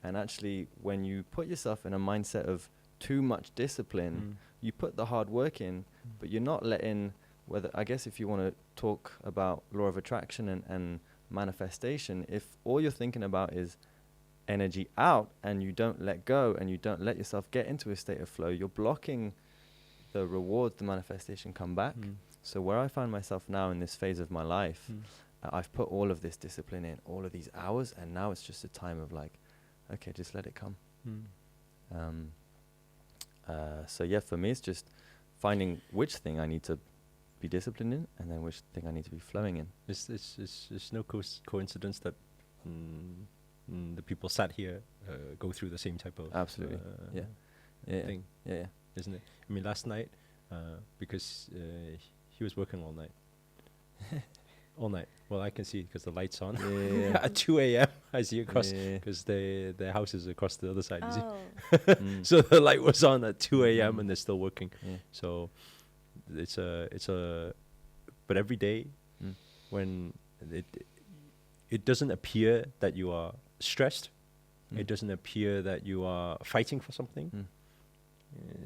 And actually, when you put yourself in a mindset of too much discipline, you put the hard work in, but you're not letting, whether, I guess if you want to talk about law of attraction and manifestation, if all you're thinking about is energy out and you don't let go and you don't let yourself get into a state of flow, you're blocking the rewards, the manifestation come back. So where I find myself now in this phase of my life, I've put all of this discipline in, all of these hours, and now it's just a time of like, okay, just let it come. So yeah, for me, it's just finding which thing I need to be disciplined in, and then which thing I need to be flowing in. It's no coincidence that the people sat here go through the same type of Absolutely, thing, isn't it? I mean, last night, because he was working all night. All night. Well, I can see because the light's on. At 2 a.m. I see across because their house is across the other side. You see? So the light was on at 2 a.m. and they're still working. So it's a. But every day, when it doesn't appear that you are stressed, it doesn't appear that you are fighting for something.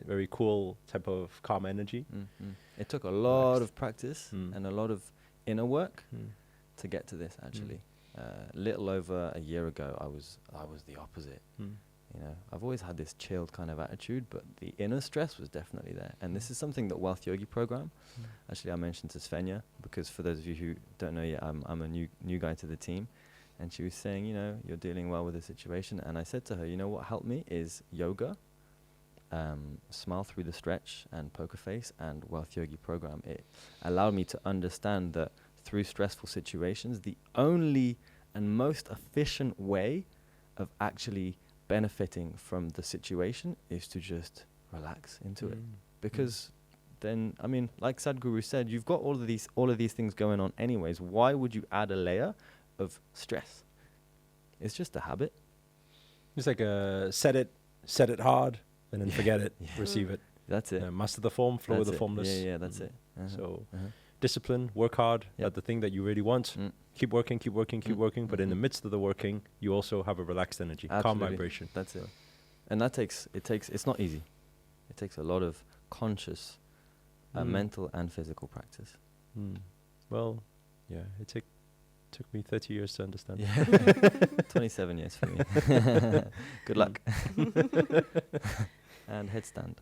Very cool type of calm energy. It took a lot of practice and a lot of inner work to get to this, actually. Little over a year ago, I was the opposite. You know, I've always had this chilled kind of attitude, but the inner stress was definitely there. And this is something that Wealth Yogi program, actually I mentioned to Svenja, because for those of you who don't know yet, I'm a new guy to the team. And she was saying, you know, you're dealing well with the situation. And I said to her, you know what helped me is yoga, Smile Through the Stretch and Poker Face and Wealth Yogi program. It allowed me to understand that through stressful situations, the only and most efficient way of actually benefiting from the situation is to just relax into it. Because then, I mean, like Sadhguru said, you've got all of these things going on anyways. Why would you add a layer of stress? It's just a habit. It's like set it hard, and then forget it, receive it. That's it. Master the form, flow with the formless. Yeah, that's it. So discipline, work hard at the thing that you really want. Keep working, keep working. But in the midst of the working, you also have a relaxed energy, calm vibration. That's it. And it's not easy. It takes a lot of conscious mental and physical practice. Well, yeah, it took me 30 years to understand. 27 years for me. Good luck. And headstand.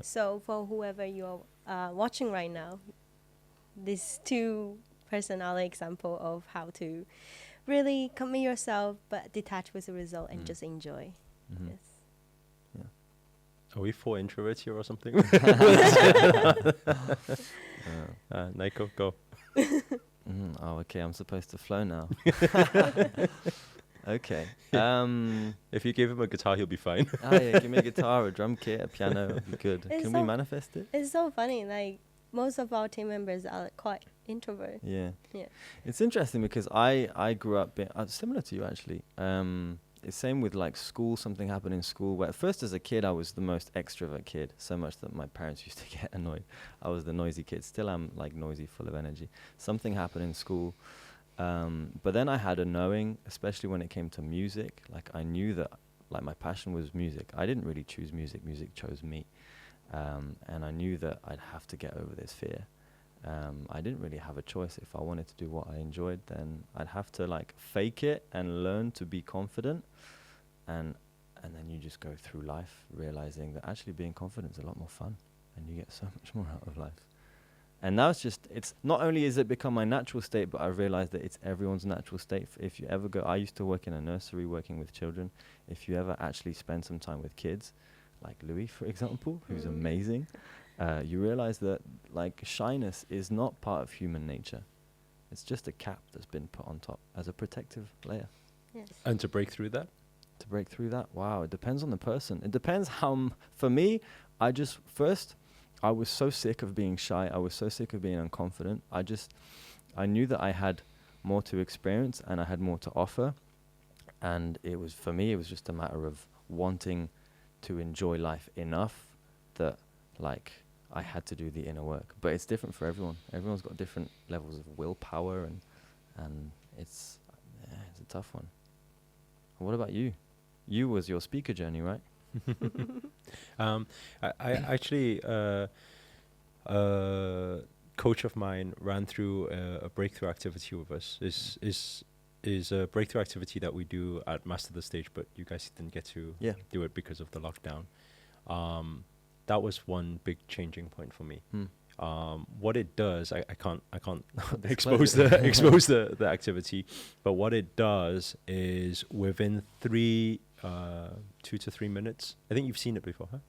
So for whoever you're watching right now, these two person are an example of how to really commit yourself but detach with the result and just enjoy. Yes. Are we 4 introverts here or something? Nico, go. Oh, okay. I'm supposed to flow now. Okay. If you give him a guitar, he'll be fine. Give me a guitar, a drum kit, a piano. It'll be good. It's Can we manifest it? It's so funny. Like, most of our team members are quite introvert. Yeah. It's interesting because I grew up similar to you, actually. It's same with like school. Something happened in school where at first as a kid I was the most extrovert kid, so much that my parents used to get annoyed. I was the noisy kid. Still am like noisy, full of energy. Something happened in school, but then I had a knowing, especially when it came to music. Like I knew that like my passion was music. I didn't really choose music. Music chose me, and I knew that I'd have to get over this fear. I didn't really have a choice. If I wanted to do what I enjoyed, then I'd have to like fake it and learn to be confident, and then you just go through life realizing that actually being confident is a lot more fun and you get so much more out of life. And now it's not only is it become my natural state, but I realized that it's everyone's natural state. If you ever go, I used to work in a nursery working with children. If you ever actually spend some time with kids, like Louis, for example, who's amazing, you realize that like shyness is not part of human nature. It's just a cap that's been put on top as a protective layer. Yes. And to break through that? To break through that, wow, it depends on the person. It depends how, for me, I was so sick of being shy. I was so sick of being unconfident. I knew that I had more to experience and I had more to offer. And for me, it was just a matter of wanting to enjoy life enough that like I had to do the inner work. But it's different for everyone. Everyone's got different levels of willpower and it's a tough one. What about you? You was your speaker journey, right? I actually, coach of mine ran through a breakthrough activity with us. Is a breakthrough activity that we do at Master the Stage, but you guys didn't get to do it because of the lockdown. That was one big changing point for me. What it does, I can't expose the activity, but what it does is within 2 to 3 minutes. I think you've seen it before, huh?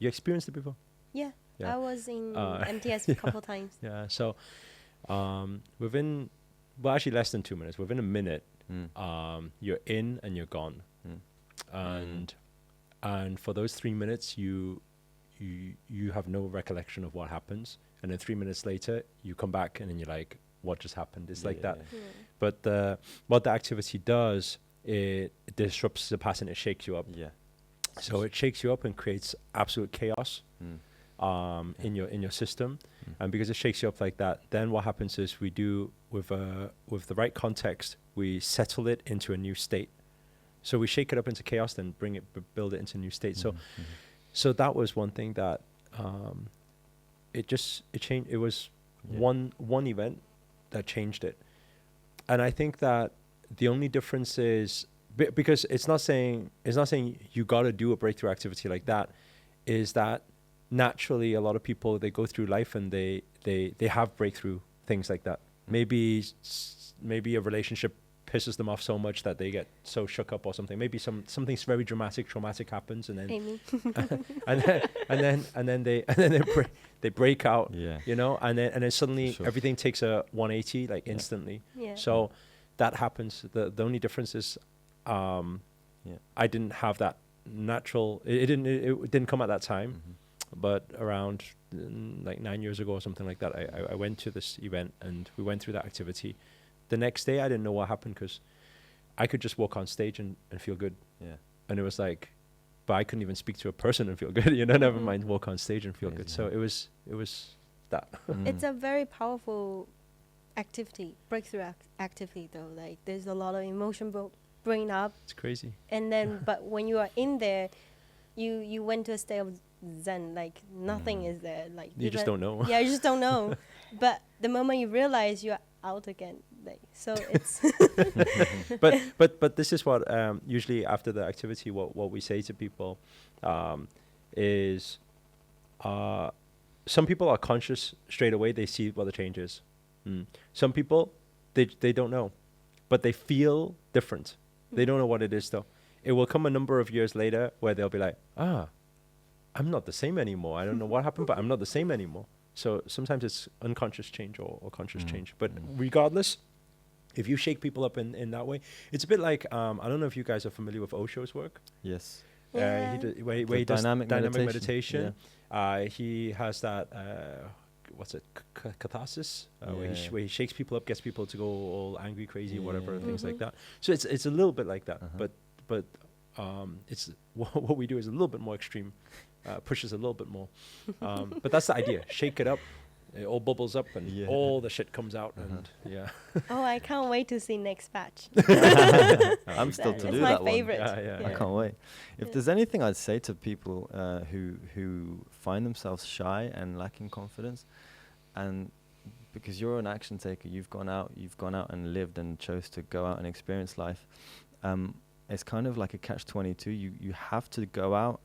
You experienced it before? Yeah. Yeah. I was in MTS a couple times. Yeah. So actually less than 2 minutes. Within a minute, you're in and you're gone, and for those 3 minutes, you have no recollection of what happens, and then 3 minutes later, you come back and then you're like, what just happened? It's like that. Yeah. But what the activity does, it disrupts the pattern. It shakes you up. Yeah. So it shakes you up and creates absolute chaos in your system. And because it shakes you up like that, then what happens is we do with the right context, we settle it into a new state. So we shake it up into chaos, then build it into a new state. So that was one thing that it changed. It was one event that changed it. And I think that the only difference is because it's not saying you got to do a breakthrough activity like that, is that naturally a lot of people, they go through life and they have breakthrough things like that. Maybe a relationship pisses them off so much that they get so shook up or something. Maybe something very dramatic, traumatic happens, and then Amy. and then they break out. Yeah. You know, and then suddenly everything takes a 180 like instantly. Yeah. So that happens. The only difference is I didn't have that natural. It didn't come at that time. But around like 9 years ago or something like that, I went to this event and we went through that activity. The next day, I didn't know what happened because I could just walk on stage and feel good. Yeah. And it was like, but I couldn't even speak to a person and feel good. Never mind walk on stage and feel good. So it was that. It's a very powerful activity, breakthrough activity though. Like there's a lot of emotion bringing up. It's crazy. And then, but when you are in there, you went to a state of Zen, like nothing is there. Like you just don't know. Yeah, you just don't know. But the moment you realize you're out again, like so it's. but this is what usually after the activity, what we say to people is some people are conscious straight away. They see what the change is. Some people they don't know, but they feel different. They don't know what it is though. It will come a number of years later where they'll be like, I'm not the same anymore. I don't know what happened, but I'm not the same anymore. So sometimes it's unconscious change or conscious change. But regardless, if you shake people up in that way, it's a bit like, I don't know if you guys are familiar with Osho's work. Yes. Where he does dynamic meditation. Yeah. He has that, catharsis, where he shakes people up, gets people to go all angry, crazy, whatever, things like that. So it's a little bit like that, but it's what we do is a little bit more extreme, pushes a little bit more. But that's the idea. Shake it up, it all bubbles up, and all the shit comes out. And Oh, I can't wait to see next batch. I'm still to do my that favorite. one. I can't wait. If there's anything I'd say to people who find themselves shy and lacking confidence, and because you're an action taker, you've gone out and lived and chose to go out and experience life. It's kind of like a catch-22. You have to go out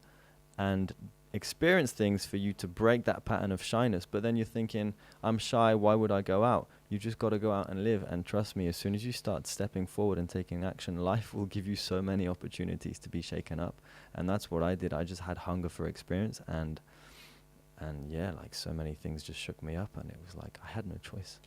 and experience things for you to break that pattern of shyness. But then you're thinking, I'm shy, why would I go out? You just got to go out and live. And trust me, as soon as you start stepping forward and taking action, life will give you so many opportunities to be shaken up. And that's what I did. I just had hunger for experience, and yeah, like so many things just shook me up, and it was like I had no choice.